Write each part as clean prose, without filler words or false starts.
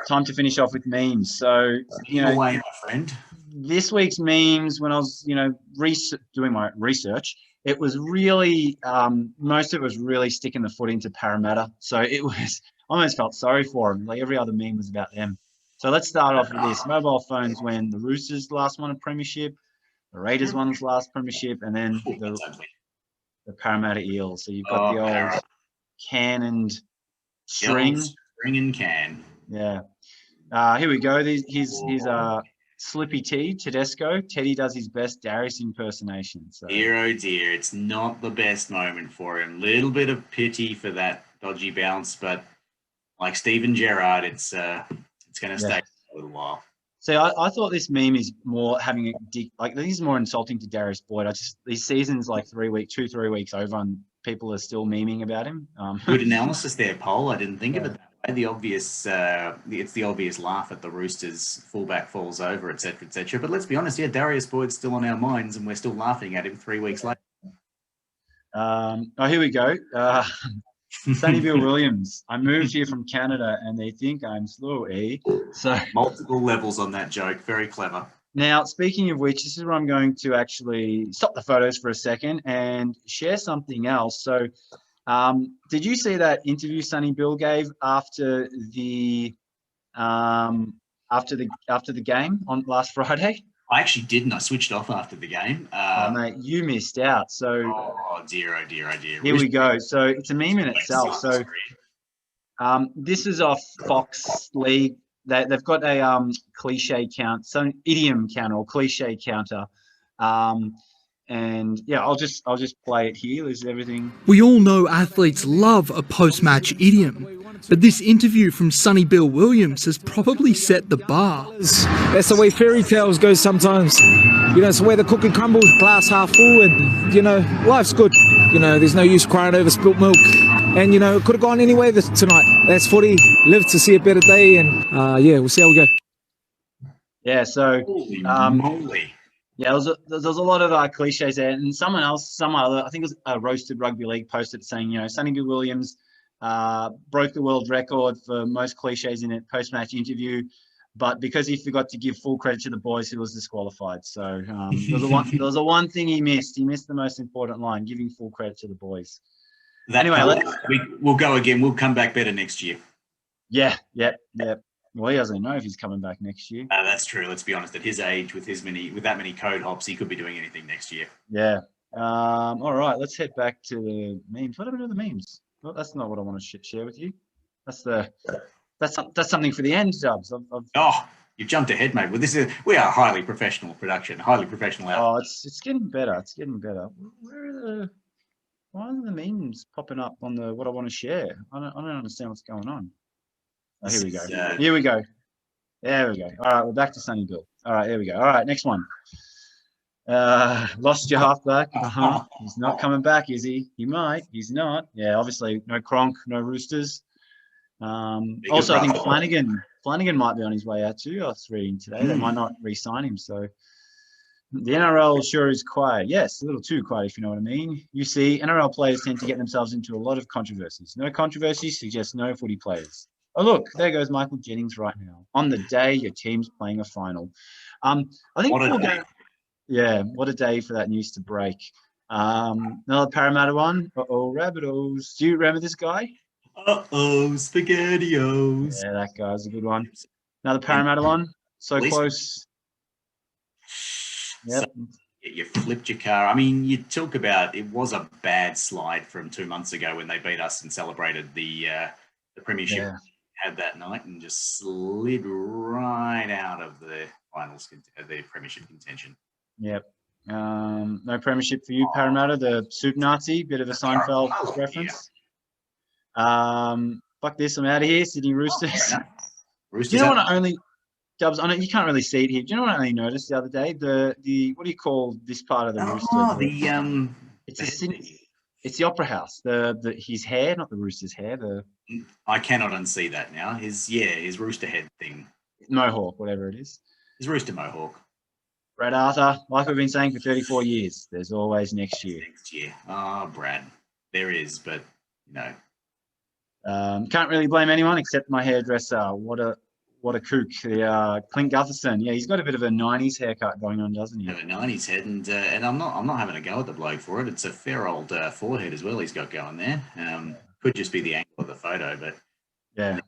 time to finish off with memes. So, Away, my friend. This week's memes, when I was, doing my research, it was really, most of it was really sticking the foot into Parramatta. So it was, I almost felt sorry for them. Like every other meme was about them. So let's start off with this. Mobile phones when the Roosters last won a premiership, the Raiders won his last premiership, and then the Parramatta Eels. So you've got the old can and string. String and can. Yeah. Here we go. Here's Slippy T, Tedesco. Teddy does his best Darius impersonation. So. Dear, oh dear, it's not the best moment for him. Little bit of pity for that dodgy bounce, but like Steven Gerrard, it's going to stay for a little while. See, I thought this meme is more having this is more insulting to Darius Boyd. These seasons like 3 weeks over, and people are still memeing about him. Good analysis there, Paul. I didn't think of it that way. The obvious, it's the obvious laugh at the Roosters fullback falls over, etc., etc. But let's be honest, Darius Boyd's still on our minds, and we're still laughing at him 3 weeks later. Here we go. Sonny Bill Williams. I moved here from Canada, and they think I'm slow, eh? So multiple levels on that joke. Very clever. Now, speaking of which, this is where I'm going to actually stop the photos for a second and share something else. So, did you see that interview Sonny Bill gave after the game on last Friday? I actually didn't. I swithed off after the game. Mate, you missed out. So, oh dear. Here we go. So it's a meme in itself. So, this is off Fox League. They've got a cliche count, so idiom counter or cliche counter. And yeah, I'll just play it here. There's everything. We all know athletes love a post-match idiom, but this interview from Sonny Bill Williams has probably set the bar. That's the way fairy tales go sometimes. It's where the cookie crumbles, glass half full, and life's good. There's no use crying over spilt milk. And it could have gone anyway tonight. That's footy. Live to see a better day, and we'll see how we go. Yeah. So. Holy moly. Yeah, there's a lot of cliches there, and some other, I think it was a Roasted Rugby League posted saying, Sonny Bill Williams broke the world record for most cliches in a post-match interview, but because he forgot to give full credit to the boys, he was disqualified. So there was the one thing he missed. He missed the most important line, giving full credit to the boys. Anyway, we'll go again. We'll come back better next year. Yeah. Well, he doesn't know if he's coming back next year. That's true. Let's be honest. At his age, with that many code hops, he could be doing anything next year. Yeah. All right. Let's head back to the memes. What happened to the memes? Well, that's not what I want to share with you. That's something for the end, Dubs. You've jumped ahead, mate. Well, we are highly professional production, highly professional. Oh, it's getting better. It's getting better. Why are the memes popping up on what I want to share? I don't understand what's going on. Oh, here we go. There we go. All right, we're back to Sonny Bill. All right, there we go. All right, next one. Lost your halfback. He's not coming back, is he? He might. He's not. Yeah, obviously no Cronk, no Roosters. Also, I think Flanagan might be on his way out too. I was reading today. They might not re-sign him. So the NRL sure is quiet. Yes, a little too quiet, if you know what I mean. You see, NRL players tend to get themselves into a lot of controversies. No controversies suggests no footy players. Oh, look, there goes Michael Jennings right now. On the day your team's playing a final. I think what a day for that news to break. Another Parramatta one. Rabbitohs. Do you remember this guy? SpaghettiOs. Yeah, that guy's a good one. Another Parramatta one. So close. Yep. So, you flipped your car. I mean, you talk about it was a bad slide from 2 months ago when they beat us and celebrated the premiership. Yeah. Had that night and just slid right out of the finals, the premiership contention. Yep. No premiership for you, Parramatta, the Soup Nazi, bit of a Seinfeld reference. Fuck this, I'm out of here. Sydney Roosters. You know what Dubs, I know you can't really see it here. Do you know what I only noticed the other day? The what do you call this part of the Rooster? It's the Opera House. His hair, not the Rooster's hair. I cannot unsee that now. His Rooster head thing. Mohawk, whatever it is. His Rooster Mohawk. Brad Arthur, like we've been saying for 34 years, there's always next year. Next year. Oh, Brad. There is, but Can't really blame anyone except my hairdresser. What what a kook. The Clint Gutherson. Yeah, he's got a bit of a 90s haircut going on, doesn't he? Have a 90s head, and I'm not having a go at the bloke for it. It's a fair old forehead as well he's got going there. Could just be the angle of the photo, but yeah,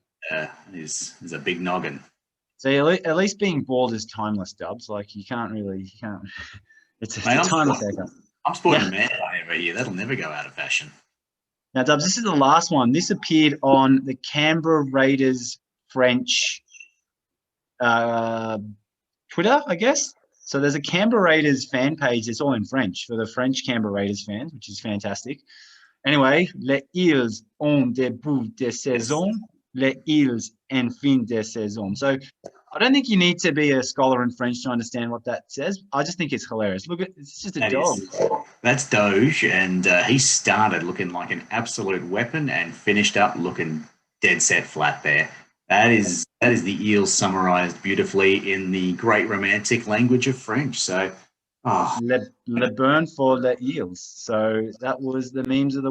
is a big noggin. So at least being bald is timeless, Dubs. Like you can't. It's a timeless haircut. I'm sporting a man every year. That'll never go out of fashion. Now, Dubs, this is the last one. This appeared on the Canberra Raiders French Twitter, I guess. So there's a Canberra Raiders fan page. It's all in French for the French Canberra Raiders fans, which is fantastic. Anyway, les Ils ont début de saison, les Ils en fin de saison. So I don't think you need to be a scholar in French to understand what that says. I just think it's hilarious. Look, it's just a dog. That's Doge, and he started looking like an absolute weapon and finished up looking dead set flat there. That is the Eels summarized beautifully in the great romantic language of French. So, Le burn for the Eels. So that was the memes of the